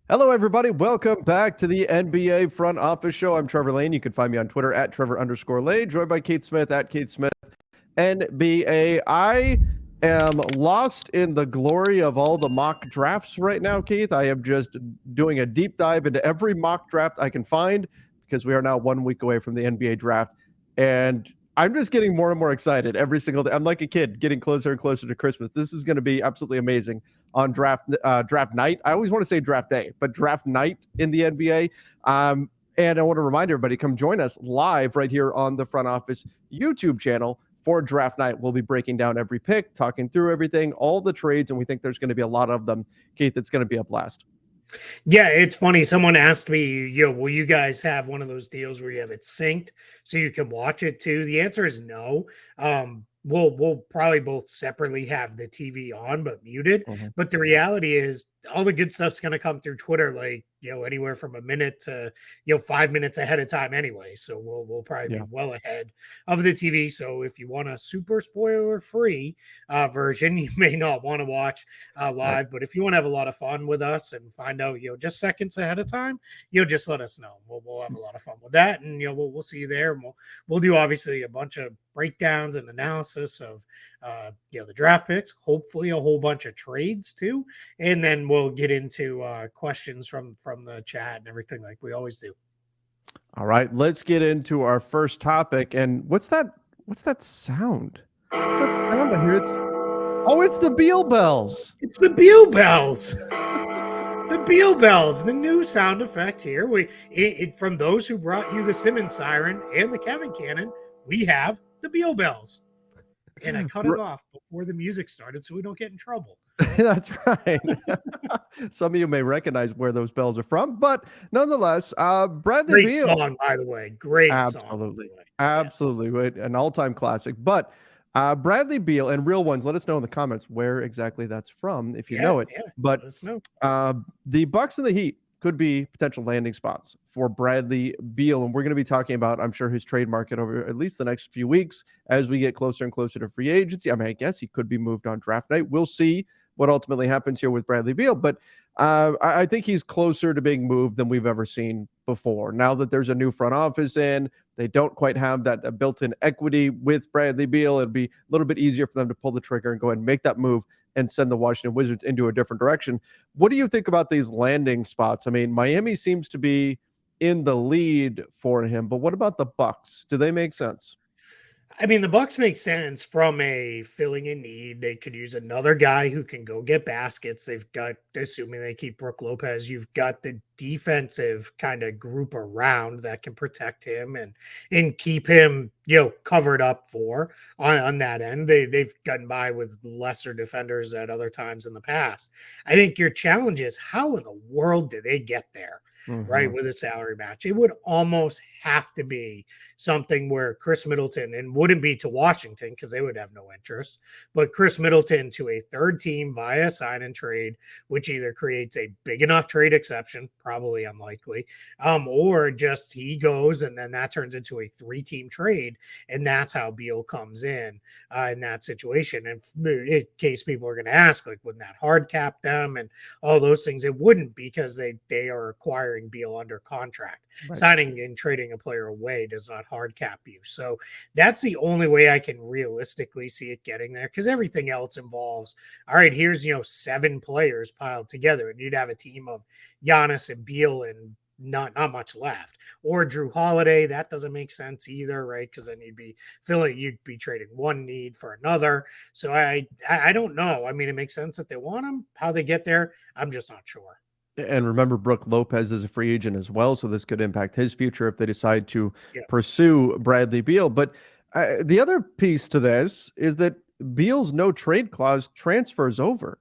Hello, everybody. Welcome back to the NBA Front Office Show. I'm Trevor Lane. You can find me on Twitter at Trevor_Lane, joined by Keith Smith at Keith Smith NBA. I am lost in the glory of all the mock drafts right now, Keith. I am just doing a deep dive into every mock draft I can find because we are now 1 week away from the NBA draft. And I'm just getting more and more excited every single day. I'm like a kid getting closer and closer to Christmas. This is going to be absolutely amazing on draft night. I always want to say draft day, but draft night in the NBA. And I want to remind everybody, come join us live right here on the Front Office YouTube channel for draft night. We'll be breaking down every pick, talking through everything, all the trades, and we think there's going to be a lot of them. Keith, it's going to be a blast. Yeah, it's funny. Someone asked me, will you guys have one of those deals where you have it synced so you can watch it too? The answer is no. We'll probably both separately have the TV on but muted. Mm-hmm. But the reality is all the good stuff's going to come through Twitter, like, anywhere from a minute to, 5 minutes ahead of time anyway. So we'll probably be well ahead of the TV. So if you want a super spoiler free version, you may not want to watch live, right. But if you want to have a lot of fun with us and find out, just seconds ahead of time, just let us know. We'll have a lot of fun with that. And, we'll see you there. And we'll do obviously a bunch of breakdowns and analysis of, the draft picks, hopefully a whole bunch of trades too. And then we'll get into questions from the chat and everything like we always do. All right, let's get into our first topic. And what's that sound? I hear it's the Beal bells. It's the Beal bells. The Beal bells, the new sound effect here. From those who brought you the Simmons siren and the Kevin cannon, we have the Beal bells. And I cut it off before the music started so we don't get in trouble. That's right. Some of you may recognize where those bells are from, but nonetheless, Bradley Beal. Great song, by the way. Great Absolutely. song. Absolutely. Yes. An all-time classic. But Bradley Beal and real ones, let us know in the comments where exactly that's from if you know it. Yeah, but let us know. The Bucks and the Heat could be potential landing spots for Bradley Beal. And we're going to be talking about, I'm sure, his trade market over at least the next few weeks as we get closer and closer to free agency. I mean, I guess he could be moved on draft night. We'll see what ultimately happens here with Bradley Beal. But I think he's closer to being moved than we've ever seen before. Now that there's a new front office in, they don't quite have that built-in equity with Bradley Beal. It'd be a little bit easier for them to pull the trigger and go ahead and make that move and send the Washington Wizards into a different direction. What do you think about these landing spots? I mean, Miami seems to be in the lead for him, but what about the Bucks? Do they make sense? I mean, the Bucks make sense from a filling a need. They could use another guy who can go get baskets. They've got, assuming they keep Brook Lopez, you've got the defensive kind of group around that can protect him and keep him, covered up for on that end. They've gotten by with lesser defenders at other times in the past. I think your challenge is how in the world do they get there? Mm-hmm. Right, with a salary match. It would almost have to be something where Chris Middleton, and wouldn't be to Washington because they would have no interest, but Chris Middleton to a third team via sign and trade, which either creates a big enough trade exception, probably unlikely, or just he goes and then that turns into a 3-team trade, and that's how Beal comes in that situation. And in case people are going to ask, like, wouldn't that hard cap them and all those things? It wouldn't, because they are acquiring Beal under contract. Right. Signing and trading a player away does not hard cap you. So that's the only way I can realistically see it getting there, because everything else involves, all right, here's 7 players piled together, and you'd have a team of Giannis and Beal and not much left, or Drew Holiday. That doesn't make sense either, right? Because then you'd be trading one need for another. So I don't know. I mean, it makes sense that they want him. How they get there, I'm just not sure. And remember, Brook Lopez is a free agent as well, so this could impact his future if they decide to pursue Bradley Beal. But the other piece to this is that Beal's no trade clause transfers over.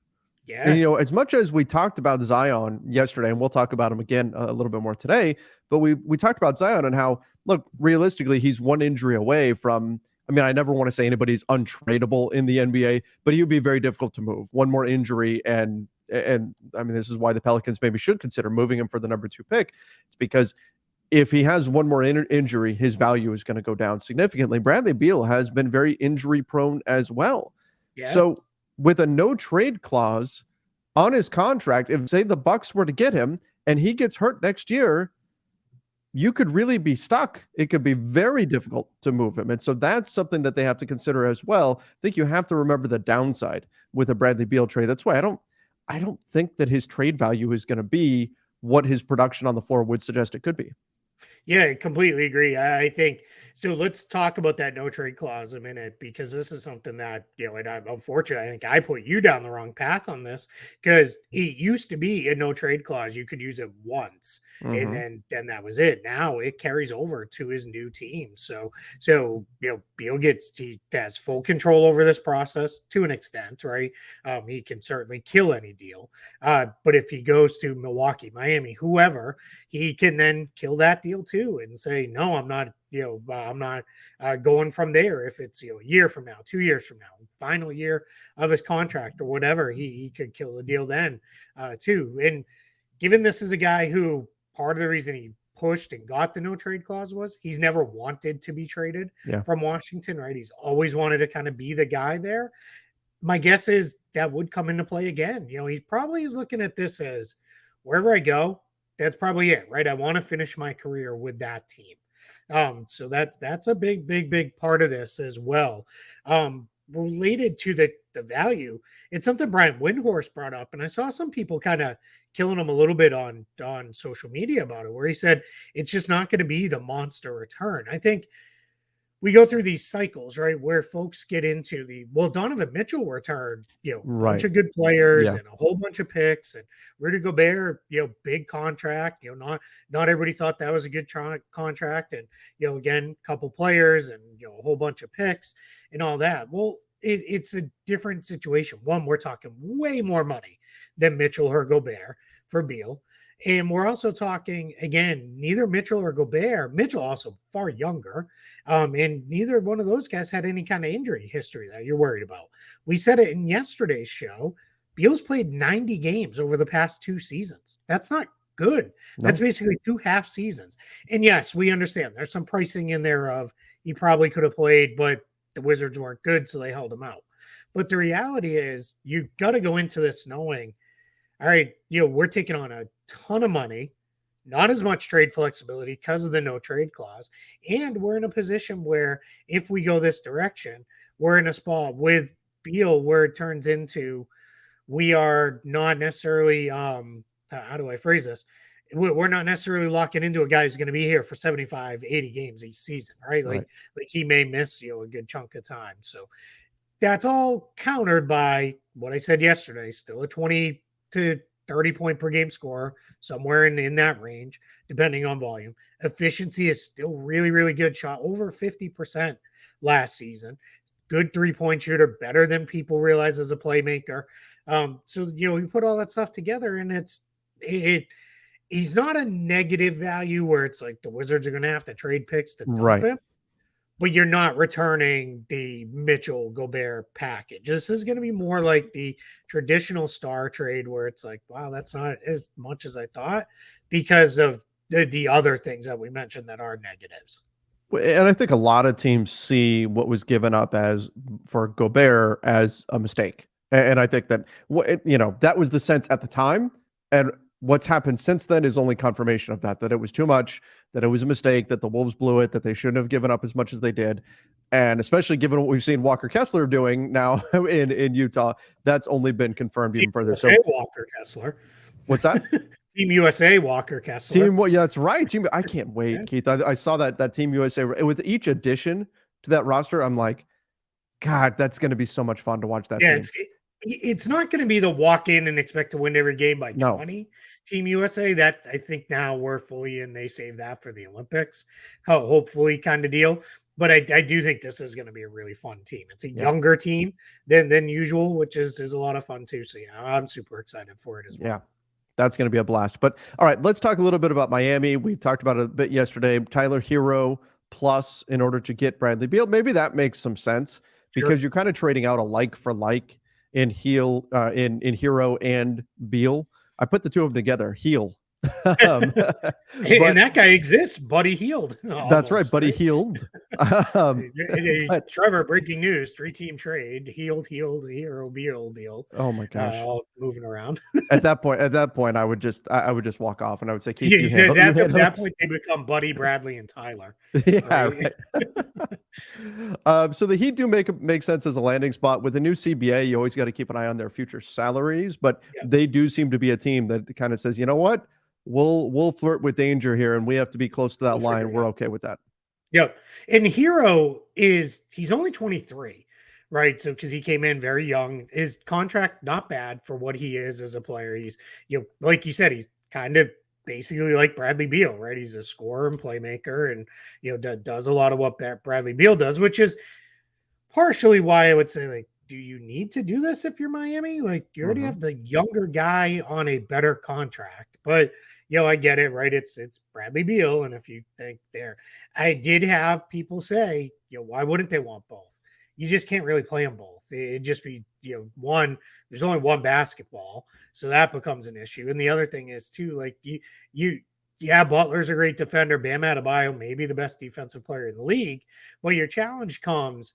Yeah. And, as much as we talked about Zion yesterday, and we'll talk about him again a little bit more today, but we talked about Zion and how, look, realistically, he's one injury away from, I mean, I never want to say anybody's untradeable in the NBA, but he would be very difficult to move. One more injury, and I mean, this is why the Pelicans maybe should consider moving him for the number 2 pick. It's because if he has one more injury, his value is going to go down significantly. Bradley Beal has been very injury prone as well. Yeah. So with a no trade clause, on his contract, if say the Bucks were to get him and he gets hurt next year, you could really be stuck. It could be very difficult to move him. And so that's something that they have to consider as well. I think you have to remember the downside with a Bradley Beal trade. That's why I don't think that his trade value is going to be what his production on the floor would suggest it could be. Yeah, I completely agree. I think so. Let's talk about that no trade clause a minute, because this is something that, and unfortunately, I think I put you down the wrong path on this, because it used to be a no trade clause. You could use it once, and then that was it. Now it carries over to his new team. So Beal he has full control over this process to an extent, right? He can certainly kill any deal. But if he goes to Milwaukee, Miami, whoever, he can then kill that deal too and say, no, I'm not, I'm not going from there. If it's, a year from now, 2 years from now, final year of his contract or whatever, he could kill the deal then too. And given this is a guy who part of the reason he pushed and got the no trade clause was he's never wanted to be traded from Washington, right? He's always wanted to kind of be the guy there. My guess is that would come into play again. He probably is looking at this as wherever I go, that's probably it, right? I want to finish my career with that team. So that's a big part of this as well. Related to the value, it's something Brian Windhorst brought up, and I saw some people kind of killing him a little bit on social media about it, where he said it's just not going to be the monster return. I think we go through these cycles, right, where folks get into Donovan Mitchell returned, bunch of good players and a whole bunch of picks, and Rudy Gobert, big contract, not everybody thought that was a good contract, and again, couple players and a whole bunch of picks and all that. Well, it's a different situation. One, we're talking way more money than Mitchell or Gobert for Beal. And we're also talking, again, neither Mitchell or Gobert, Mitchell also far younger, and neither one of those guys had any kind of injury history that you're worried about. We said it in yesterday's show. Beal's played 90 games over the past 2 seasons. That's not good. No. That's basically 2 half seasons. And yes, we understand there's some pricing in there of he probably could have played, but the Wizards weren't good, so they held him out. But the reality is you got to go into this knowing, all right, we're taking on a ton of money, not as much trade flexibility because of the no trade clause. And we're in a position where if we go this direction, we're in a spot with Beal where it turns into we are not necessarily, how do I phrase this? We're not necessarily locking into a guy who's going to be here for 75, 80 games each season, right? Like he may miss, a good chunk of time. So that's all countered by what I said yesterday, still a 20 to 30 point per game scorer, somewhere in that range, depending on volume. Efficiency is still really, really good. Shot over 50% last season. Good 3-point shooter, better than people realize as a playmaker. So, you put all that stuff together and he's not a negative value where it's like the Wizards are going to have to trade picks to dump him. But you're not returning the Mitchell Gobert package. This is going to be more like the traditional star trade where it's like, wow, that's not as much as I thought because of the other things that we mentioned that are negatives. And I think a lot of teams see what was given up for Gobert as a mistake. And I think that, that was the sense at the time. And what's happened since then is only confirmation of that it was too much, that it was a mistake, that the Wolves blew it, that they shouldn't have given up as much as they did. And especially given what we've seen Walker Kessler doing now in Utah, that's only been confirmed even further. So Walker Kessler. What's that? Team USA Walker Kessler. That's right. I can't wait, Keith. I saw that Team USA with each addition to that roster. I'm like, God, that's going to be so much fun to watch that. Yeah, it's not going to be the walk in and expect to win every game by 20 Team USA. That I think now we're fully in. They save that for the Olympics, hopefully kind of deal. But I do think this is going to be a really fun team. It's a younger team than usual, which is a lot of fun too. So yeah, I'm super excited for it as well. Yeah, that's going to be a blast. But all right, let's talk a little bit about Miami. We talked about it a bit yesterday. Tyler Hero plus in order to get Bradley Beal. Maybe that makes some sense because you're kind of trading out a like for like in Hero and Beal. I put the two of them together, Heel. um, And but that guy exists, Buddy Healed. that's right, Almost, Buddy right? Healed. But Trevor, breaking news: 3-team trade. Healed, hero, Beal. oh my gosh. All moving around. At that point, I would just walk off and I would say, Keith, Yeah, you you handle at that this. point they become Buddy, Bradley, and Tyler, Yeah, right? right. So the Heat do make sense as a landing spot. With the new CBA, you always got to keep an eye on their future salaries, but Yeah, they do seem to be a team that kind of says, you know what, we'll flirt with danger here, and we have to be close to that we'll figure line. it We're out. okay with that. Yep. And Hero he's only 23, right? So because he came in very young, his contract not bad for what he is as a player. He's like you said, he's kind of basically like Bradley Beal, right? He's a scorer and playmaker, and does a lot of what Bradley Beal does, which is partially why I would say, like, do you need to do this if you're Miami? Like, you already Mhm. have the younger guy on a better contract. But I get it, right? It's Bradley Beal, and if you think I did have people say, why wouldn't they want both? You just can't really play them both. It'd just be, one. There's only one basketball, so that becomes an issue. And the other thing is too, like yeah, Butler's a great defender. Bam Adebayo, maybe the best defensive player in the league. But your challenge comes,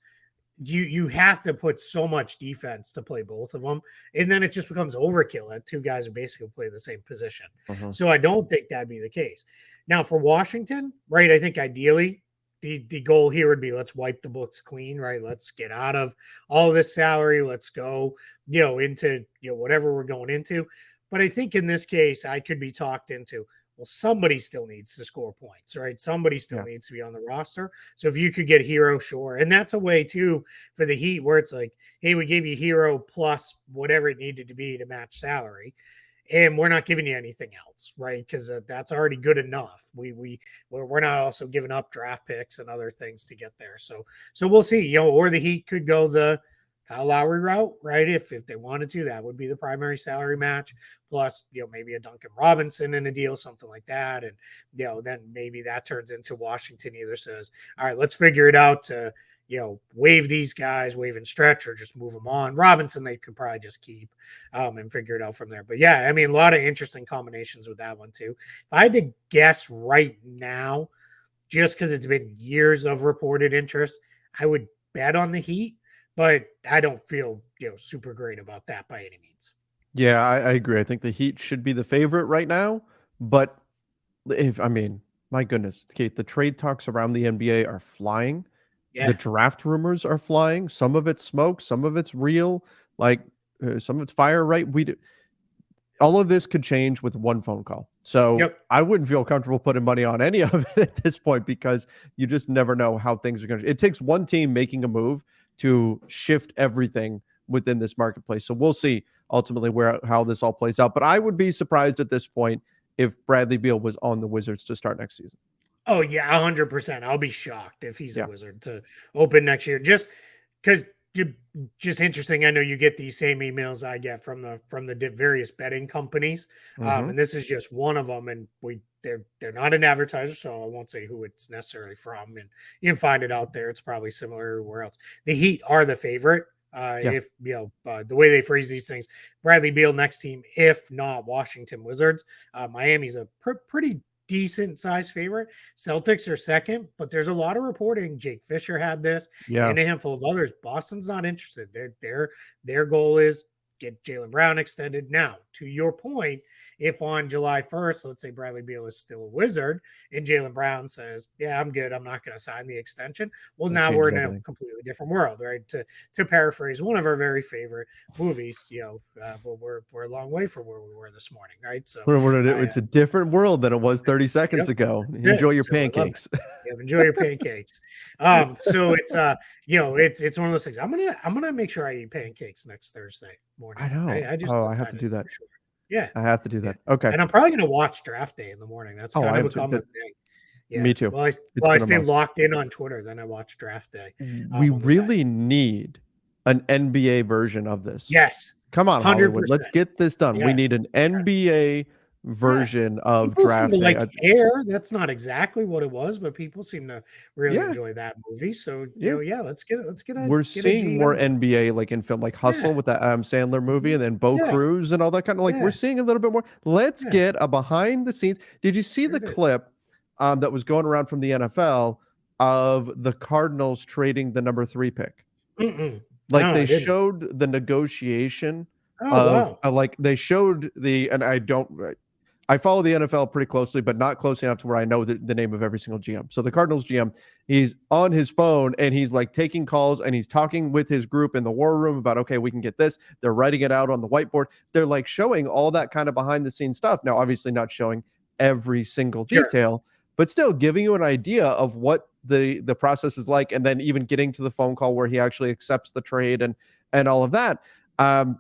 you have to put so much defense to play both of them, and then it just becomes overkill at two guys who basically play the same position. Mhm. So I don't think that'd be the case. Now for Washington, right? I think ideally the goal here would be, let's wipe the books clean, right? Let's get out of all this salary. Let's go, into whatever we're going into. But I think in this case, I could be talked into, well, somebody still needs to score points, right? Somebody still Yeah. needs to be on the roster. So if you could get Hero, sure. And that's a way too for the Heat where it's like, hey, we gave you Hero plus whatever it needed to be to match salary, and we're not giving you anything else, right? Because that's already good enough. We're not also giving up draft picks and other things to get there. So we'll see. Or the Heat could go the Kyle Lowry route, right? If they wanted to, that would be the primary salary match, plus maybe a Duncan Robinson in a deal, something like that, and then maybe that turns into Washington either says, all right, let's figure it out to waive these guys, waive and stretch, or just move them on. Robinson, they could probably just keep and figure it out from there. But yeah, I mean, a lot of interesting combinations with that one too. If I had to guess right now, just because it's been years of reported interest, I would bet on the Heat, but I don't feel super great about that by any means. Yeah, I agree. I think the Heat should be the favorite right now, but my goodness, Kate, the trade talks around the NBA are flying. The Yeah. draft rumors are flying. Some of it's smoke, some of it's real. Like some of it's fire. Right? All of this could change with one phone call. So Yep. I wouldn't feel comfortable putting money on any of it at this point because you just never know how things are going to. It takes one team making a move to shift everything within this marketplace. So we'll see ultimately how this all plays out. But I would be surprised at this point if Bradley Beal was on the Wizards to start next season. Oh yeah, 100%. I'll be shocked if he's a Yeah. Wizard to open next year. Just because just interesting. I know you get these same emails I get from the various betting companies, Mm-hmm. and this is just one of them. And they're not an advertiser, so I won't say who it's necessarily from. And you can find it out there. It's probably similar everywhere else. The Heat are the favorite. Yeah. If the way they phrase these things, Bradley Beal next team. If not Washington Wizards, Miami's a pretty decent size favorite. Celtics are second, but there's a lot of reporting. Jake Fisher had this, Yeah. and a handful of others. Boston's not interested. Their goal is get Jaylen Brown extended. Now, to your point, if on July 1st, let's say Bradley Beal is still a Wizard and Jaylen Brown says, yeah, I'm good, I'm not going to sign the extension. Well, That now we're changes in a everything. completely different world, right? To paraphrase one of our very favorite movies, but we're a long way from where we were this morning, right? So It's a different world than it was 30 seconds yep, ago. that's it. Enjoy your So I love it. pancakes. Yeah, enjoy your pancakes. So it's it's one of those things. I'm gonna make sure I eat pancakes next Thursday morning. I know. I just Oh, I have to decided do that. for sure. Yeah, I have to do yeah. that. Okay. And I'm probably gonna watch draft day in the morning. That's Oh, kind I of have to. become a thing. Yeah. Me too. Well, I It's well I been a stay must. locked in on Twitter, then I watch draft day We on the side. really need an NBA version of this. Yes, Come on, hundred Hollywood. Let's percent. get this done. We Yeah. need an NBA version of People seem to draft day. like Hair. That's not exactly what it was, but people seem to really Yeah, enjoy that movie. So, yeah. let's We're get a seeing more GM. NBA like in film, like Yeah. Hustle with that Adam Sandler movie, Mhm. and then Bo Yeah. Cruz and all that kind of like we're Yeah. seeing a little bit more. Let's Yeah. get a behind the scenes. Did you see There the it is. clip that was going around from the NFL of the Cardinals trading the number 3 pick? Mm-mm. Like No, they I didn't. showed the negotiation Oh, of wow. like they showed the and I follow the NFL pretty closely, but not closely enough to where I know the name of every single GM. So the Cardinals GM, he's on his phone and he's like taking calls and he's talking with his group in the war room about, okay, we can get this. They're writing it out on the whiteboard. They're like showing all that kind of behind the scenes stuff. Now, obviously not showing every single Sure. detail, but still giving you an idea of what the process is like, and then even getting to the phone call where he actually accepts the trade and all of that. Um,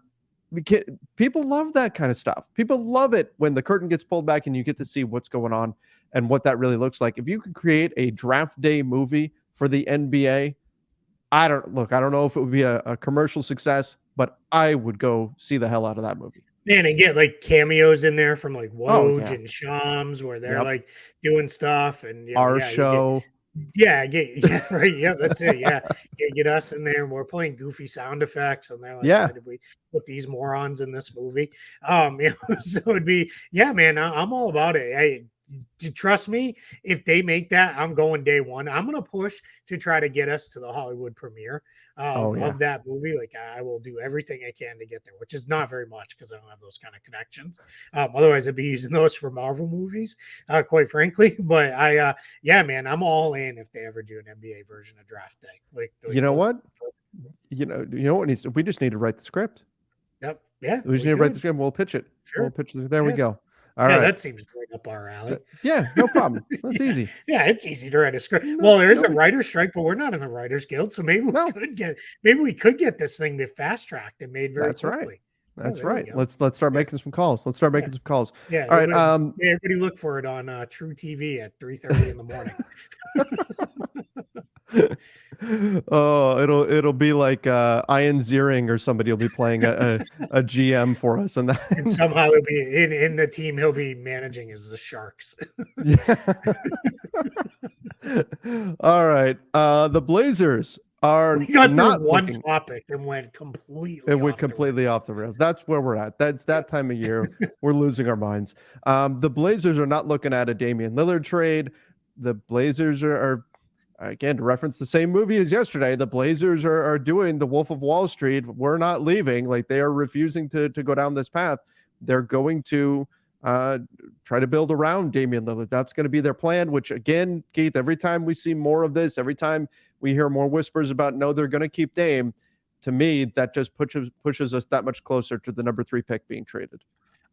People love that kind of stuff. People love it when the curtain gets pulled back and you get to see what's going on and what that really looks like. If you could create a draft day movie for the NBA, I don't know if it would be a commercial success, but I would go see the hell out of that movie. Man, and get like cameos in there from like Oh Woj yeah. and Shams where they're Yep. like doing stuff and Our you get show. right, yeah, that's it. Yeah. Get us in there and we're playing goofy sound effects and they're like, Yeah. why did we put these morons in this movie? So it'd be man, I'm all about it. Hey, you trust me, if they make that, I'm going day one. I'm gonna push to try to get us to the Hollywood premiere Oh yeah. of that movie. Like I will do everything I can to get there, which is not very much because I don't have those kind of connections. Otherwise, I'd be using those for Marvel movies, quite frankly. But yeah, man, I'm all in if they ever do an NBA version of Draft Day. You know what? You know what needs to, we just need to write the script. Yep. Yeah. We just need to write the script. We'll pitch it. Sure. We'll pitch it. There we Yeah. go. All Yeah, right. that seems right up our alley. Yeah, no problem. That's yeah. easy. Yeah, it's easy to write a script. No, Well, there is no, a writer's strike, but we're not in the Writers Guild, so no. maybe we could get this thing to fast tracked and made very That's right. quickly. That's right. Let's start making some calls. Let's start Yeah. making some calls. Yeah. All right. Everybody look for it on True TV at 3:30 in the morning. Oh, it'll be like Ian Ziering or somebody will be playing a GM for us, and that And somehow he'll be in the team he'll be managing is the Sharks. yeah. All right. The Blazers are We got through not one looking. topic and went completely It went off the completely off the rails. That's where we're at. That's that time of year. We're losing our minds. The Blazers are not looking at a Damian Lillard trade. The Blazers are again, to reference the same movie as yesterday, the Blazers are doing the Wolf of Wall Street. We're not leaving. Like they are refusing to go down this path. They're going to try to build around Damian Lillard. That's going to be their plan, which again, Keith, every time we see more of this, every time we hear more whispers about, no, they're going to keep Dame, to me, that just pushes us that much closer to the number 3 pick being traded.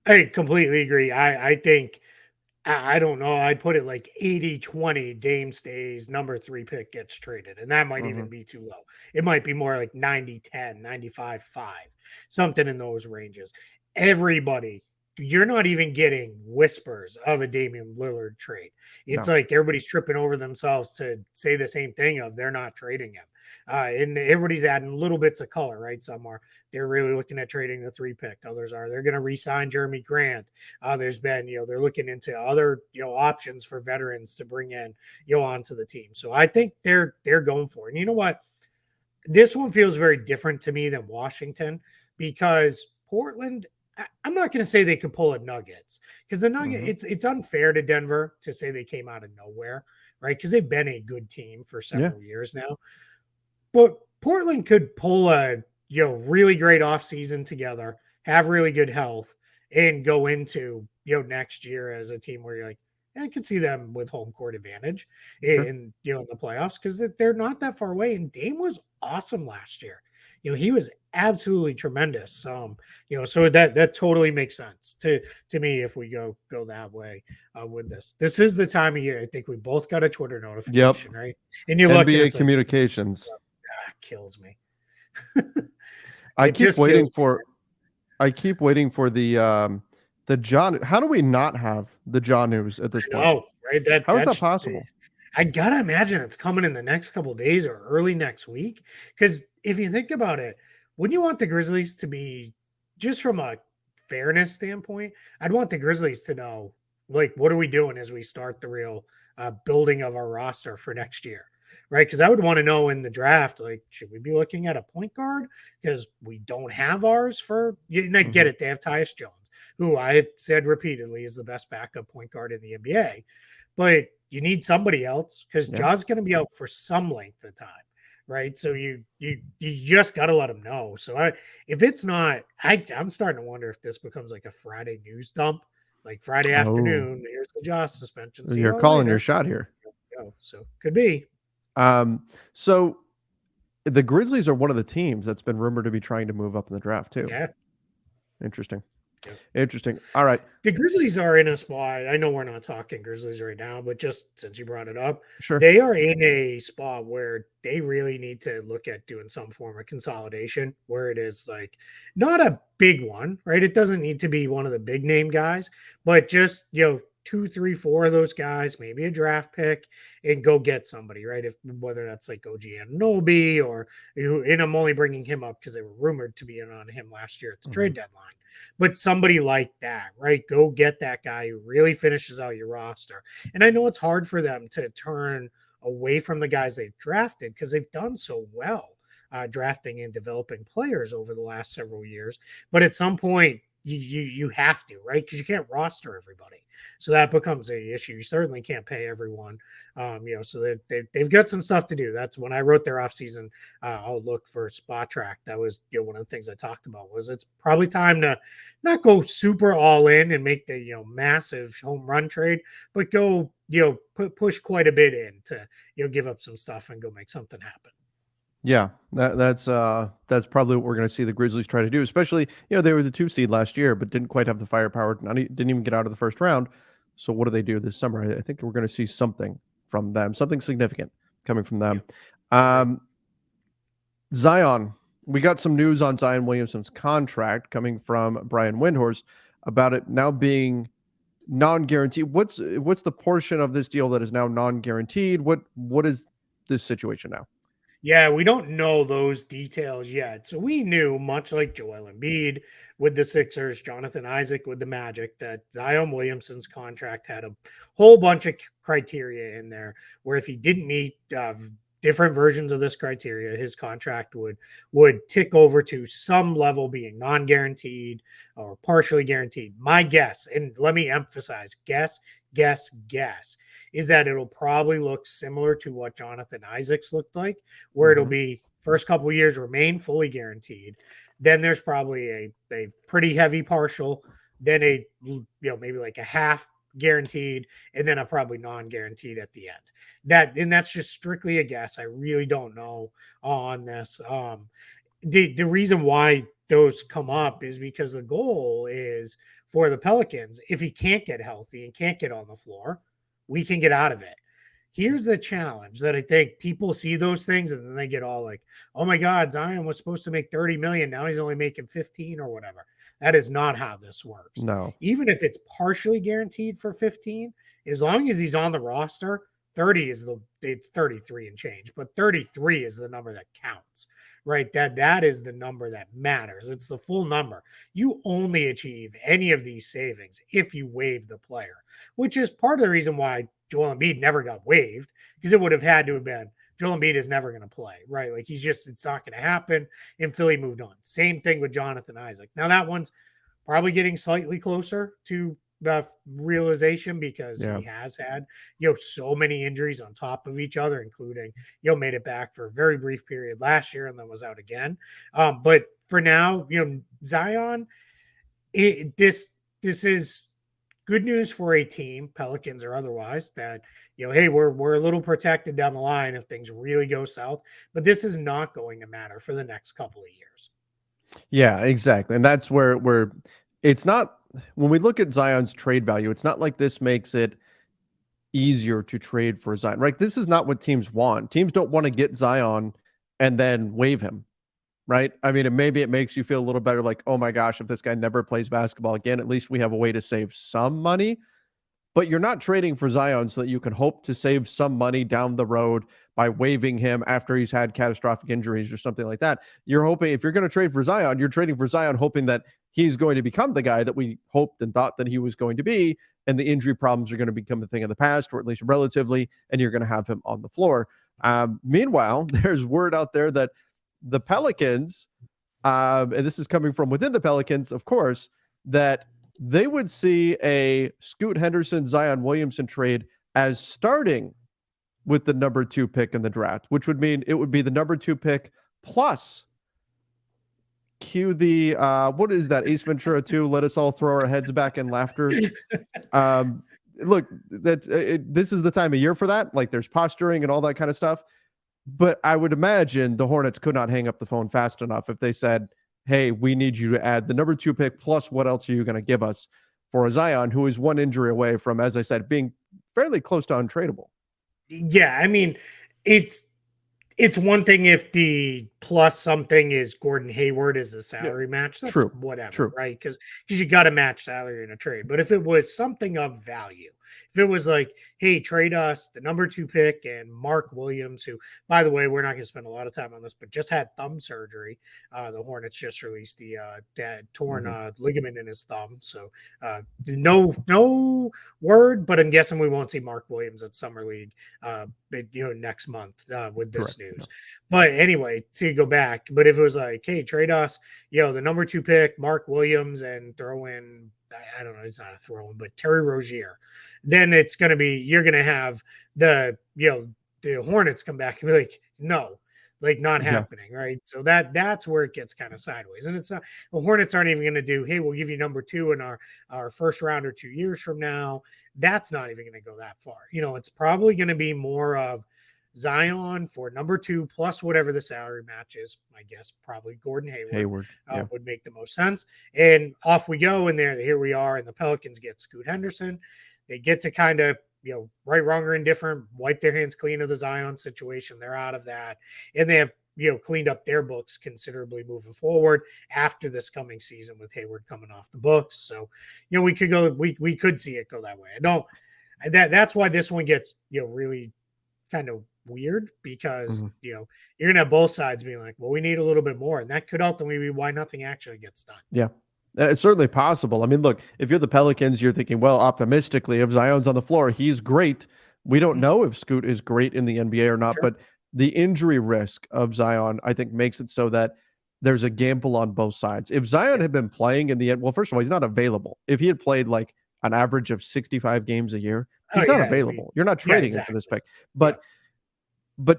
I completely agree. I think, I don't know, I'd put it like 80-20 Dame stays, number 3 pick gets traded. And that might even be too low. It might be more like 90-10, 95-5, something in those ranges. Everybody, you're not even getting whispers of a Damian Lillard trade. It's like everybody's tripping over themselves to say the same thing of they're not trading him. And everybody's adding little bits of color, right? Some are they're really looking at trading the 3 pick. Others are they're going to re-sign Jeremy Grant. There's been, they're looking into other, options for veterans to bring in, onto the team. So I think they're going for it. And you know what? This one feels very different to me than Washington because Portland, I'm not going to say they could pull a Nuggets because the Nuggets, it's unfair to Denver to say they came out of nowhere, right? Because they've been a good team for several years now. But Portland could pull a really great offseason together, have really good health, and go into next year as a team where you're like, I could see them with home court advantage in in the playoffs because they're not that far away. And Dame was awesome last year. He was absolutely tremendous. So that totally makes sense to me if we go that way with this. This is the time of year. I think we both got a Twitter notification, right? And you look NBA and it's communications. Like, kills me. I keep waiting for the John. How do we not have the John news at this point? Oh, right. How is that possible? I gotta imagine it's coming in the next couple of days or early next week. Because if you think about it, wouldn't you want the Grizzlies to be just from a fairness standpoint, I'd want the Grizzlies to know, like, what are we doing as we start the real building of our roster for next year, right? Because I would want to know in the draft, like, should we be looking at a point guard because we don't have ours for? And I get it, they have Tyus Jones, who I've said repeatedly is the best backup point guard in the NBA, but you need somebody else because Jaw's going to be out for some length of time, right? So you just got to let them know. So if it's not, I'm starting to wonder if this becomes like a Friday news dump, like Friday afternoon. Here's the Jaw suspension. See You're you calling later. your shot here. So could be. So the Grizzlies are one of the teams that's been rumored to be trying to move up in the draft too. Yeah. Interesting. Yeah. Interesting. All right. The Grizzlies are in a spot. I know we're not talking Grizzlies right now, but just since you brought it up, Sure. they are in a spot where they really need to look at doing some form of consolidation where it is like not a big one, right? It doesn't need to be one of the big name guys, but just, 2, 3, 4 of those guys, maybe a draft pick, and go get somebody, right? If whether that's like OG Anunoby and I'm only bringing him up because they were rumored to be in on him last year at the trade deadline, but somebody like that, right? Go get that guy who really finishes out your roster. And I know it's hard for them to turn away from the guys they've drafted because they've done so well drafting and developing players over the last several years. But at some point, you have to, right? Because you can't roster everybody. So that becomes a issue. You certainly can't pay everyone. So they've got some stuff to do. That's when I wrote their offseason outlook for Spot Track. That was one of the things I talked about was it's probably time to not go super all in and make the massive home run trade, but go push quite a bit in to give up some stuff and go make something happen. Yeah, that's probably what we're going to see the Grizzlies try to do, especially, they were the 2 seed last year, but didn't quite have the firepower, didn't even get out of the first round. So what do they do this summer? I think we're going to see something from them, something significant coming from them. Zion, we got some news on Zion Williamson's contract coming from Brian Windhorst about it now being non-guaranteed. What's the portion of this deal that is now non-guaranteed? What is this situation now? Yeah, we don't know those details yet. So we knew, much like Joel Embiid with the Sixers, Jonathan Isaac with the Magic, that Zion Williamson's contract had a whole bunch of criteria in there where if he didn't meet different versions of this criteria, his contract would tick over to some level being non-guaranteed or partially guaranteed. My guess, and let me emphasize, guess, is that it'll probably look similar to what Jonathan Isaac's looked like, where it'll be first couple of years remain fully guaranteed. Then there's probably a pretty heavy partial, then maybe like a half guaranteed, and then a probably non-guaranteed at the end. That's just strictly a guess. I really don't know on this. The reason why those come up is because the goal is for the Pelicans, if he can't get healthy and can't get on the floor, we can get out of it. Here's the challenge that I think people see those things and then they get all like, oh my God, Zion was supposed to make 30 million. Now he's only making 15 or whatever. That is not how this works. No. Even if it's partially guaranteed for 15, as long as he's on the roster, 30 it's 33 and change, but 33 is the number that counts, right? That is the number that matters. It's the full number. You only achieve any of these savings if you waive the player, which is part of the reason why Joel Embiid never got waived, because it would have had to have been Joel Embiid is never going to play, right? Like it's not going to happen. And Philly moved on. Same thing with Jonathan Isaac. Now that one's probably getting slightly closer to the realization because he has had, so many injuries on top of each other, including, made it back for a very brief period last year and then was out again. But for now, Zion, this is good news for a team, Pelicans or otherwise, that, hey, we're a little protected down the line if things really go south, but this is not going to matter for the next couple of years. Yeah, exactly. And that's where it's not, when we look at Zion's trade value, it's not like this makes it easier to trade for Zion, right? This is not what teams want. Teams don't want to get Zion and then waive him, right? I mean, maybe it makes you feel a little better like, oh my gosh, if this guy never plays basketball again, at least we have a way to save some money. But you're not trading for Zion so that you can hope to save some money down the road by waiving him after he's had catastrophic injuries or something like that. You're hoping, if you're going to trade for Zion, you're trading for Zion hoping that he's going to become the guy that we hoped and thought that he was going to be, and the injury problems are going to become a thing of the past, or at least relatively, and you're going to have him on the floor. Meanwhile, there's word out there that the Pelicans, and this is coming from within the Pelicans, of course, that they would see a Scoot Henderson, Zion Williamson trade as starting with the number 2 pick in the draft, which would mean it would be the number 2 pick plus cue the what is that, Ace Ventura 2, let us all throw our heads back in laughter. Look, this is the time of year for that. Like, there's posturing and all that kind of stuff. But I would imagine the Hornets could not hang up the phone fast enough if they said, hey, we need you to add the number 2 pick plus what else are you going to give us for a Zion who is one injury away from, as I said, being fairly close to untradeable. Yeah, I mean, it's one thing if the plus something is Gordon Hayward as a salary match. That's true, whatever, true. right? Because you got to match salary in a trade. But if it was something of value, if it was like, hey, trade us the number 2 pick and Mark Williams, who, by the way, we're not going to spend a lot of time on this, but just had thumb surgery. The Hornets just released the torn ligament in his thumb. So no word, but I'm guessing we won't see Mark Williams at Summer League next month with this Correct. news. But anyway, to go back, but if it was like, hey, trade us, the number 2 pick, Mark Williams, and throw in, I don't know, he's not a throw in, but Terry Rozier, then it's going to be, you're going to have the Hornets come back and be like, no, like not happening, right? So that's where it gets kind of sideways. And it's not, the Hornets aren't even going to do, hey, we'll give you number 2 in our first round or 2 years from now. That's not even going to go that far. It's probably going to be more of Zion for number 2 plus whatever the salary match is. I guess probably Gordon Hayward would make the most sense. And off we go. And here we are. And the Pelicans get Scoot Henderson. They get to kind of, right, wrong, or indifferent, wipe their hands clean of the Zion situation. They're out of that. And they have, cleaned up their books considerably moving forward after this coming season with Hayward coming off the books. So, we could see it go that way. That's why this one gets, really kind of weird, because you're gonna have both sides being like, well, we need a little bit more, and that could ultimately be why nothing actually gets done. Yeah, it's certainly possible. I mean, look, if you're the Pelicans, you're thinking, well, optimistically, if Zion's on the floor, he's great. We don't know if Scoot is great in the NBA or not, but the injury risk of Zion, I think, makes it so that there's a gamble on both sides. If Zion had been playing in the end, well, first of all, he's not available. If he had played like an average of 65 games a year, he's not available. You're not trading him for this pick. But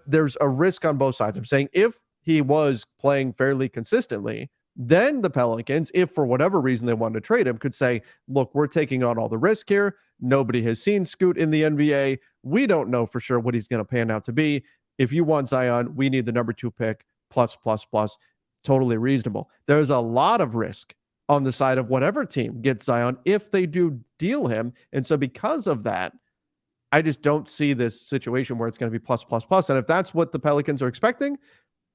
there's a risk on both sides. I'm saying if he was playing fairly consistently, then the Pelicans, if for whatever reason they wanted to trade him, could say, look, we're taking on all the risk here. Nobody has seen Scoot in the NBA. We don't know for sure what he's going to pan out to be. If you want Zion, we need the number 2 pick, plus. Totally reasonable. There's a lot of risk on the side of whatever team gets Zion if they do deal him. And so because of that, I just don't see this situation where it's going to be plus. And if that's what the Pelicans are expecting,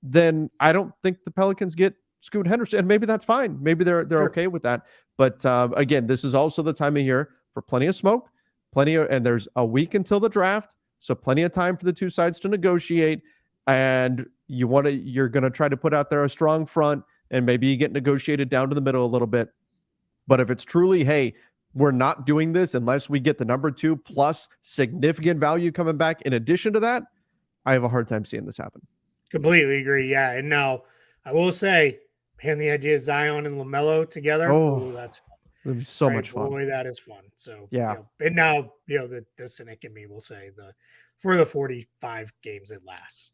then I don't think the Pelicans get Scoot Henderson. And maybe that's fine. Maybe they're okay with that. But again, this is also the time of year for plenty of smoke, and there's a week until the draft. So plenty of time for the two sides to negotiate. And you're going to try to put out there a strong front, and maybe you get negotiated down to the middle a little bit. But if it's truly, hey, we're not doing this unless we get the number 2 plus significant value coming back in addition to that, I have a hard time seeing this happen. Completely agree. Yeah. And now I will say, man, the idea of Zion and LaMelo together, that's fun. It'd be so much fun. Boy, that is fun. So yeah. And now, the cynic in me will say for the 45 games it lasts.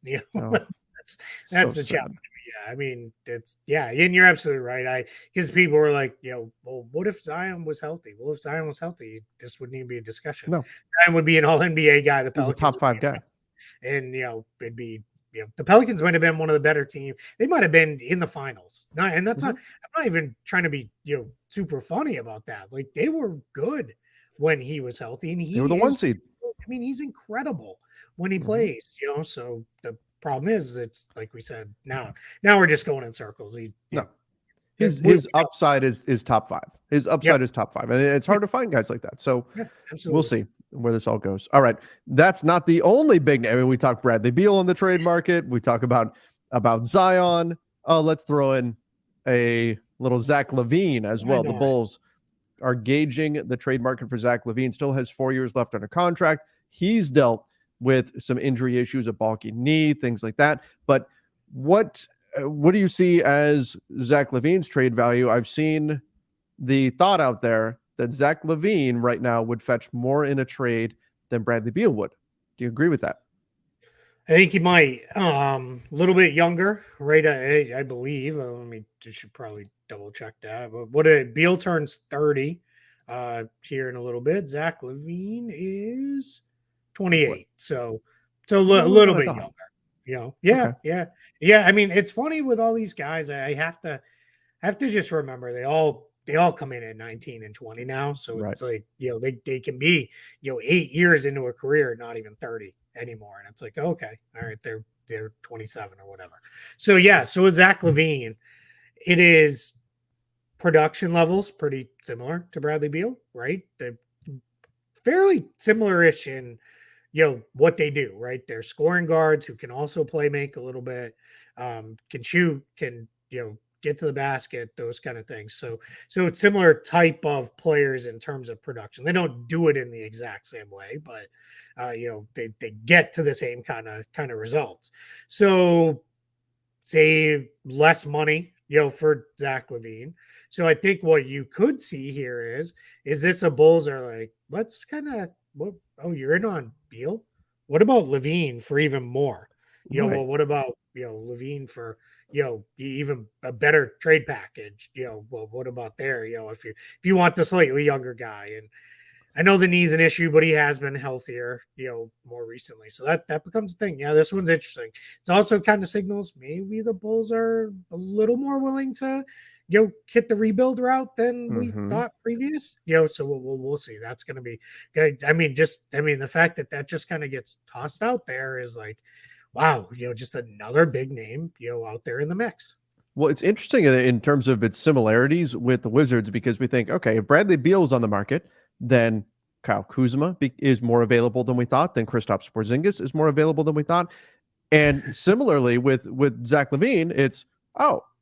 That's the challenge. Yeah, I mean, and you're absolutely right. Because people were like, well, what if Zion was healthy? Well, if Zion was healthy, this wouldn't even be a discussion. No, Zion would be an All NBA guy. The Pelicans, a top 5 guy, and it'd be. The Pelicans might have been one of the better teams. They might have been in the finals. And that's not. I'm not even trying to be super funny about that. Like, they were good when he was healthy, and they were the 1 seed. I mean, he's incredible when he plays. So the problem is, it's like we said. Now we're just going in circles. His upside is top 5. His upside is top 5, and it's hard to find guys like that. So we'll see where this all goes. All right, that's not the only big name. I mean, we talk Bradley Beal in the trade market. We talk about Zion. Let's throw in a little Zach LaVine as Why well. The not? Bulls are gauging the trade market for Zach LaVine. Still has 4 years left under contract. He's dealt with some injury issues, a bulky knee, things like that. But what do you see as Zach LaVine's trade value? I've seen the thought out there that Zach LaVine right now would fetch more in a trade than Bradley Beal would. Do you agree with that? I think he might. A little bit younger, right? I believe. Let me. I should probably double check that. But Beal turns 30 here in a little bit. Zach LaVine is What? 28, so a He's older little than I bit thought. younger. Okay. Yeah. I mean, it's funny with all these guys. I have to just remember they all come in at 19 and 20 now. So Right. it's like, they can be, 8 years into a career, not even 30 anymore. And it's like, okay, all right, they're 27 or whatever. So yeah, so with Zach LaVine, it is production levels pretty similar to Bradley Beal, right? They're fairly similar-ish in what they do, right? They're scoring guards who can also play make a little bit, can shoot, can get to the basket, those kind of things. So it's similar type of players in terms of production. They don't do it in the exact same way, but they get to the same kind of results. So save less money, for Zach LaVine. So I think what you could see here is this a Bulls are like, let's kind of, oh, you're in on Beal? What about LaVine for even more? Right. Well, what about, LaVine for, even a better trade package? Well, what about there? If you want the slightly younger guy, and I know the knee's an issue, but he has been healthier, more recently. So that becomes a thing. Yeah, this one's interesting. It's also kind of signals maybe the Bulls are a little more willing to, hit the rebuild route than we Mm-hmm. thought previous. So we'll see. That's going to be good. I mean, the fact that just kind of gets tossed out there is like, wow, just another big name, out there in the mix. Well, it's interesting in terms of its similarities with the Wizards because we think, okay, if Bradley Beal is on the market, then Kyle Kuzma is more available than we thought. Then Kristaps Porzingis is more available than we thought. And similarly with Zach LaVine, it's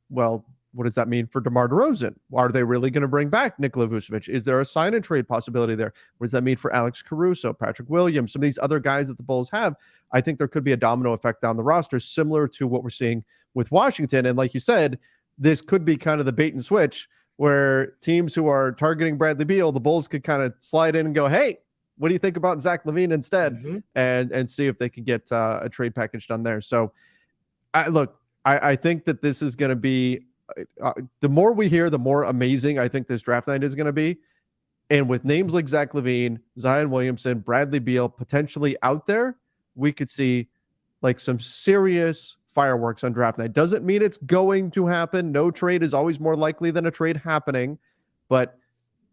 well, what does that mean for DeMar DeRozan? Are they really going to bring back Nikola Vucevic? Is there a sign and trade possibility there? What does that mean for Alex Caruso, Patrick Williams, some of these other guys that the Bulls have? I think there could be a domino effect down the roster, similar to what we're seeing with Washington. And like you said, this could be kind of the bait and switch where teams who are targeting Bradley Beal, the Bulls could kind of slide in and go, hey, what do you think about Zach LaVine instead? Mm-hmm. And see if they can get a trade package done there. So, I think that this is going to be the more we hear, the more amazing I think this draft night is going to be. And with names like Zach LaVine, Zion Williamson, Bradley Beal potentially out there, we could see like some serious fireworks on draft night. Doesn't mean it's going to happen. No trade is always more likely than a trade happening, but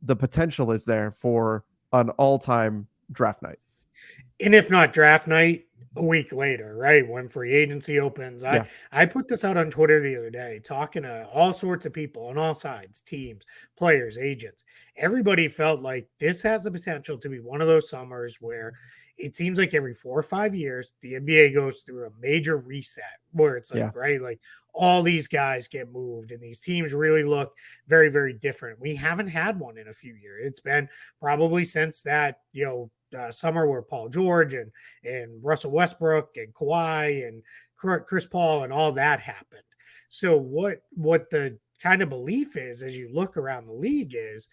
the potential is there for an all-time draft night. And if not draft night, a week later, right? When free agency opens. Yeah. I put this out on Twitter the other day, talking to all sorts of people on all sides, teams, players, agents. Everybody felt like this has the potential to be one of those summers where it seems like every 4 or 5 years the NBA goes through a major reset where it's like, Yeah. right, like all these guys get moved and these teams really look very, very different. We haven't had one in a few years. It's been probably since that, summer where Paul George and Russell Westbrook and Kawhi and Chris Paul and all that happened. So what the kind of belief is as you look around the league is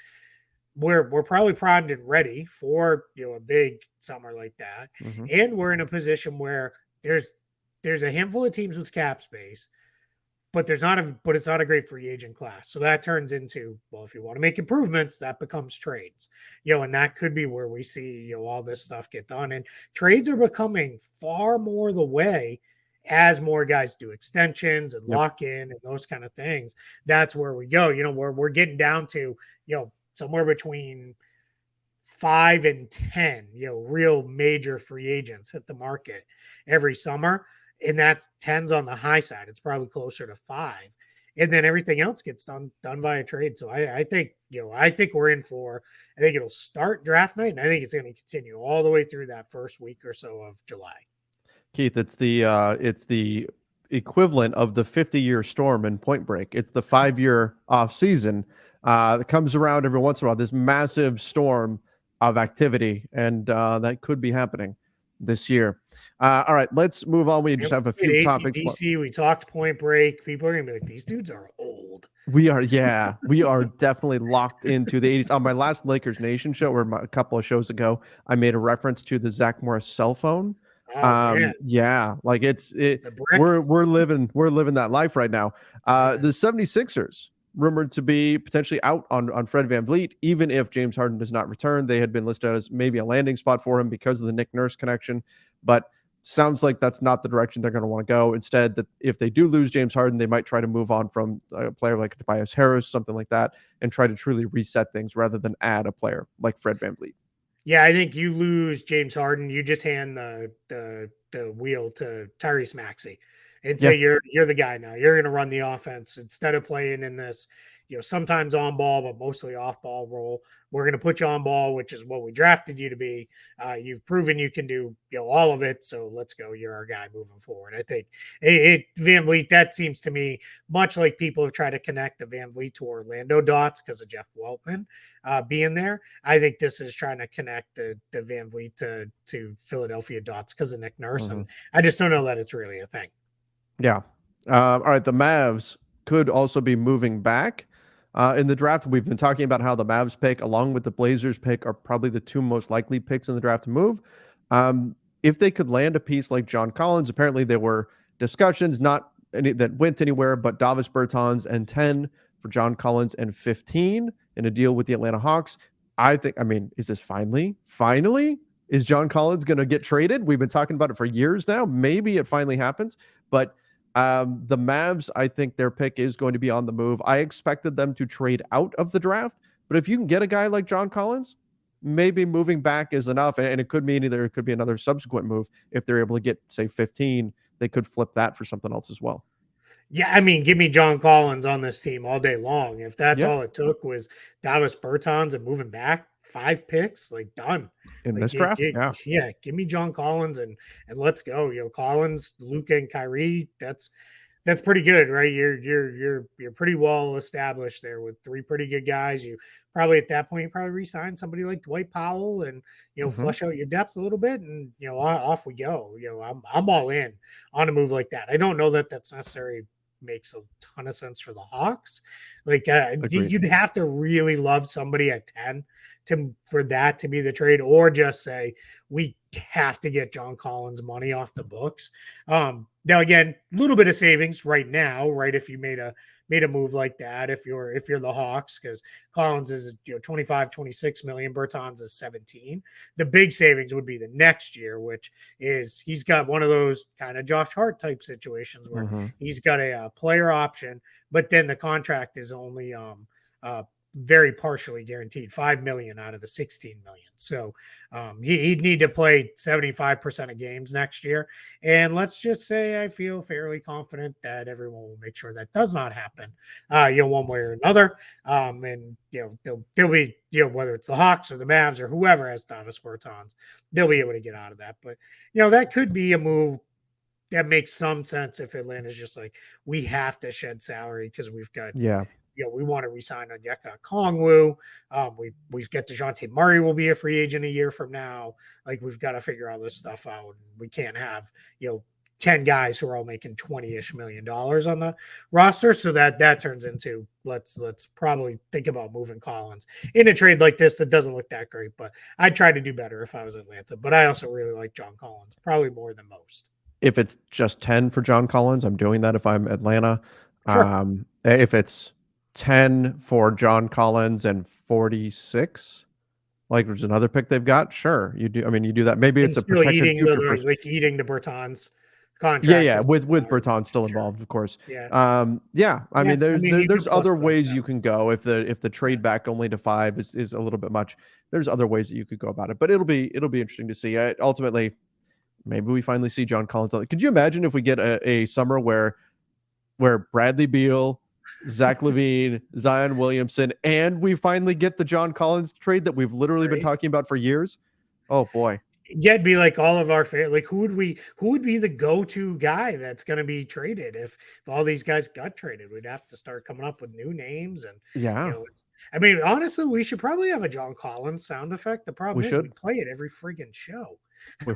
we're probably primed and ready for a big summer like that, Mm-hmm. and we're in a position where there's a handful of teams with cap space, but it's not a great free agent class. So that turns into, well, if you want to make improvements, that becomes trades, and that could be where we see, all this stuff get done. And trades are becoming far more the way as more guys do extensions and Yep. lock in and those kind of things. That's where we go. We're getting down to, somewhere between 5 and 10, real major free agents hit the market every summer. And that 10's on the high side. It's probably closer to 5. And then everything else gets done via trade. So I think, I think we're in for, I think it'll start draft night, and I think it's going to continue all the way through that first week or so of July. Keith, it's the equivalent of the 50-year storm in Point Break. It's the 5-year off season that comes around every once in a while. This massive storm of activity, and that could be happening this year. All right, let's move on. We just have a few topics. AC/DC, we talked Point Break. People are gonna be like, these dudes are old. We are definitely locked into the 80s. On my last Lakers Nation show, or a couple of shows ago, I made a reference to the Zach Morris cell phone. Oh man, Yeah, like the brick. we're living that life right now. The 76ers rumored to be potentially out on Fred VanVleet, even if James Harden does not return. They had been listed as maybe a landing spot for him because of the Nick Nurse connection, but sounds like that's not the direction they're going to want to go. Instead, that if they do lose James Harden, they might try to move on from a player like Tobias Harris, something like that, and try to truly reset things rather than add a player like Fred VanVleet. Yeah, I think you lose James Harden, you just hand the wheel to Tyrese Maxey and say you're the guy now. You're going to run the offense instead of playing in this, sometimes on ball but mostly off ball role. We're going to put you on ball, which is what we drafted you to be. You've proven you can do all of it, so let's go. You're our guy moving forward. I think VanVleet, that seems to me much like people have tried to connect the VanVleet to Orlando dots because of Jeff Weltman being there. I think this is trying to connect the VanVleet to Philadelphia dots because of Nick Nurse, and I just don't know that it's really a thing. Yeah. All right. The Mavs could also be moving back in the draft. We've been talking about how the Mavs pick, along with the Blazers pick, are probably the two most likely picks in the draft to move. If they could land a piece like John Collins, apparently there were discussions that went anywhere, but Davis Bertans and 10 for John Collins and 15 in a deal with the Atlanta Hawks. Is this finally, is John Collins going to get traded? We've been talking about it for years now. Maybe it finally happens, but the Mavs, I think their pick is going to be on the move. I expected them to trade out of the draft, but if you can get a guy like John Collins, maybe moving back is enough. And it could mean either it could be another subsequent move. If they're able to get, say, 15, they could flip that for something else as well. Yeah, I mean, give me John Collins on this team all day long. If that's all it took was Davis Bertans and moving back 5 picks, like done. In this draft? Yeah, give me John Collins and let's go. Collins, Luka, and Kyrie, that's pretty good, right? You're pretty well established there with 3 pretty good guys. You probably at that point re-sign somebody like Dwight Powell and flush out your depth a little bit, and off we go. I'm all in on a move like that. I don't know that that's necessarily makes a ton of sense for the Hawks. Like you'd have to really love somebody at 10 for that to be the trade, or just say we have to get John Collins money off the books. Now again, a little bit of savings right now, right? If you made a move like that, if you're the Hawks, because Collins is 25, 26 million, Bertans is 17. The big savings would be the next year, which is he's got one of those kind of Josh Hart type situations where he's got a player option, but then the contract is only very partially guaranteed, 5 million out of the 16 million. So he'd need to play 75% of games next year. And let's just say I feel fairly confident that everyone will make sure that does not happen, one way or another. And they'll be, whether it's the Hawks or the Mavs or whoever has Davis Bertans, they'll be able to get out of that. But that could be a move that makes some sense if Atlanta's just like, we have to shed salary because we've got we want to resign Onyeka Okongwu. We've got DeJounte Murray will be a free agent a year from now. Like we've got to figure all this stuff out. We can't have 10 guys who are all making $20-ish million on the roster. So that turns into let's probably think about moving Collins in a trade like this that doesn't look that great. But I'd try to do better if I was Atlanta. But I also really like John Collins, probably more than most. If it's just 10 for John Collins, I'm doing that if I'm Atlanta. Sure. If it's 10 for John Collins and 46, like there's another pick they've got, sure, you do. I mean, you do that. Maybe it's a protected future eating the Bertans contract. Yeah, with Bertans still involved, of course. I mean, there's other ways you can go if the trade back only to 5 is a little bit much. There's other ways that you could go about it, but it'll be interesting to see. Ultimately, maybe we finally see John Collins. Could you imagine if we get a summer where Bradley Beal, Zach LaVine, Zion Williamson, and we finally get the John Collins trade that we've literally been talking about for years? Oh boy. Yeah, it'd be like all of our like who would be the go-to guy that's going to be traded if all these guys got traded? We'd have to start coming up with new names and Yeah, I mean, honestly, we should probably have a John Collins sound effect. The we problem is should. we'd play it every friggin' show. We,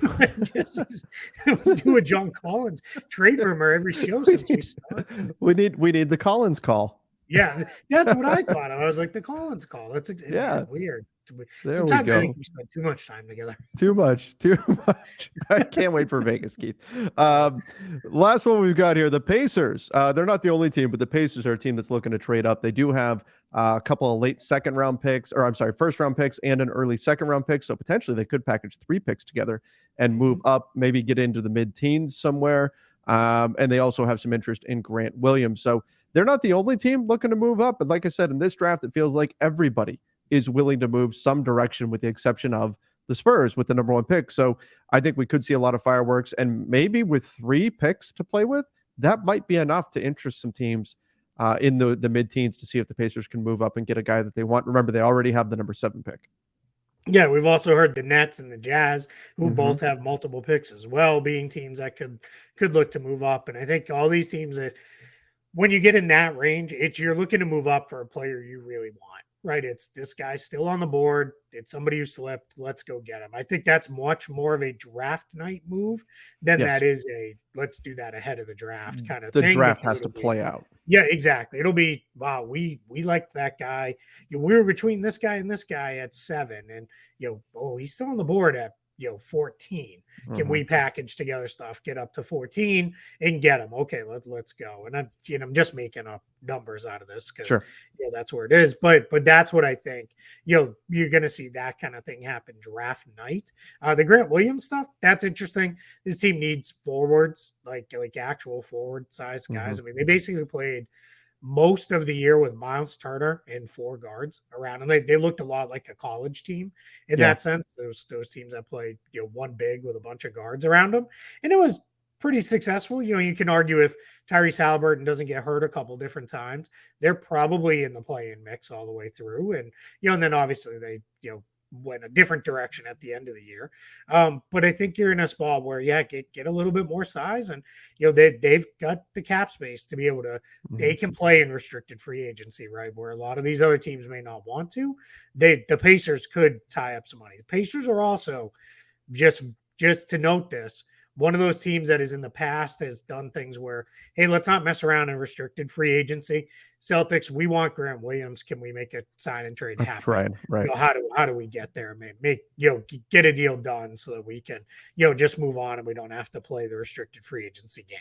We do a John Collins trade rumor every show since we started. we need the Collins call. Yeah, that's what I thought of. I was like, the Collins call. That's Yeah, man, weird. there we Sometimes I go. think we spend too much time together. Too much, too much. I can't wait for Vegas, Keith. Last one we've got here, the Pacers. They're not the only team, but the Pacers are a team that's looking to trade up. They do have a couple of late second round picks, or I'm sorry, first round picks and an early second round pick. So potentially they could package 3 picks together and move up, maybe get into the mid teens somewhere. And they also have some interest in Grant Williams. So they're not the only team looking to move up. But like I said, in this draft, it feels like everybody is willing to move some direction, with the exception of the Spurs with the number 1 pick. So I think we could see a lot of fireworks, and maybe with 3 picks to play with, that might be enough to interest some teams in the mid-teens to see if the Pacers can move up and get a guy that they want. Remember, they already have the number 7 pick. Yeah, we've also heard the Nets and the Jazz, who both have multiple picks as well, being teams that could look to move up. And I think all these teams that when you get in that range, you're looking to move up for a player you really want, right? It's this guy's still on the board. It's somebody who slipped. Let's go get him. I think that's much more of a draft night move than that is a let's do that ahead of the draft kind of thing. The draft has to play out. Yeah, exactly. It'll be, wow, we liked that guy. We were between this guy and this guy at 7, and he's still on the board at 14. Can we package together stuff, get up to 14 and get them? Okay, let's go. And I'm just making up numbers out of this because that's where it is. But that's what I think. You're gonna see that kind of thing happen draft night. The Grant Williams stuff, that's interesting. This team needs forwards, like actual forward size guys. I mean, they basically played most of the year with Miles Turner and 4 guards around, and they looked a lot like a college team in that sense. Those teams that played one big with a bunch of guards around them, and it was pretty successful. You can argue if Tyrese Halliburton doesn't get hurt a couple different times, they're probably in the play-in mix all the way through, and and then obviously they went a different direction at the end of the year. But I think you're in a spot where, get a little bit more size, and they've got the cap space to be able to. They can play in restricted free agency, right? Where a lot of these other teams may not want to. The Pacers could tie up some money. The Pacers are also just to note this. One of those teams that is in the past has done things where, hey, let's not mess around in restricted free agency. Celtics, we want Grant Williams. Can we make a sign and trade happen? Right. How do we get there? Make get a deal done so that we can just move on and we don't have to play the restricted free agency game.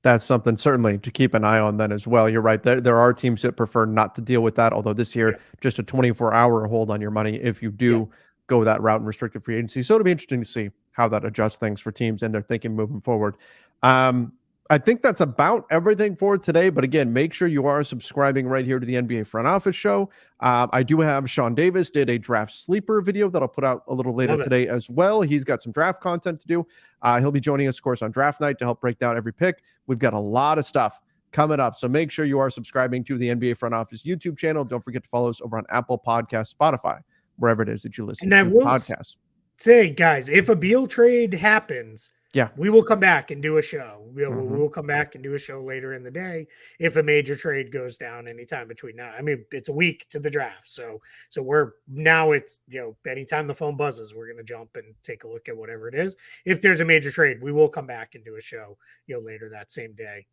That's something certainly to keep an eye on then as well. You're right. There are teams that prefer not to deal with that. Although this year, just a 24-hour hold on your money if you do go that route in restricted free agency. So it'll be interesting to see how that adjusts things for teams and their thinking moving forward. I think that's about everything for today. But again, make sure you are subscribing right here to the NBA Front Office Show. I do have Sean Davis did a draft sleeper video that I'll put out a little later today as well. He's got some draft content to do. He'll be joining us, of course, on draft night to help break down every pick. We've got a lot of stuff coming up. So make sure you are subscribing to the NBA Front Office YouTube channel. Don't forget to follow us over on Apple Podcasts, Spotify, wherever it is that you listen to podcasts. Say, guys, if a Beal trade happens, we will come back and do a show. We'll come back and do a show later in the day if a major trade goes down anytime between now. I mean, it's a week to the draft. So we're now it's, anytime the phone buzzes, we're going to jump and take a look at whatever it is. If there's a major trade, we will come back and do a show, later that same day,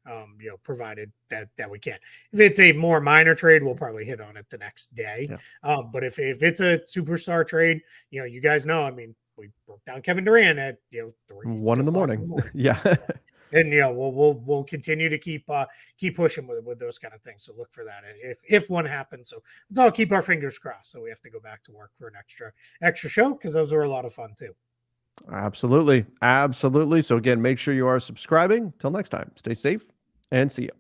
provided that we can. If it's a more minor trade, we'll probably hit on it the next day. But if it's a superstar trade, you guys know, I mean, we broke down Kevin Durant at 1 in the morning. And we'll continue to keep pushing with those kind of things. So look for that if one happens. So let's all keep our fingers crossed. So we have to go back to work for an extra show because those were a lot of fun too. Absolutely. So again, make sure you are subscribing. Till next time, stay safe and see you.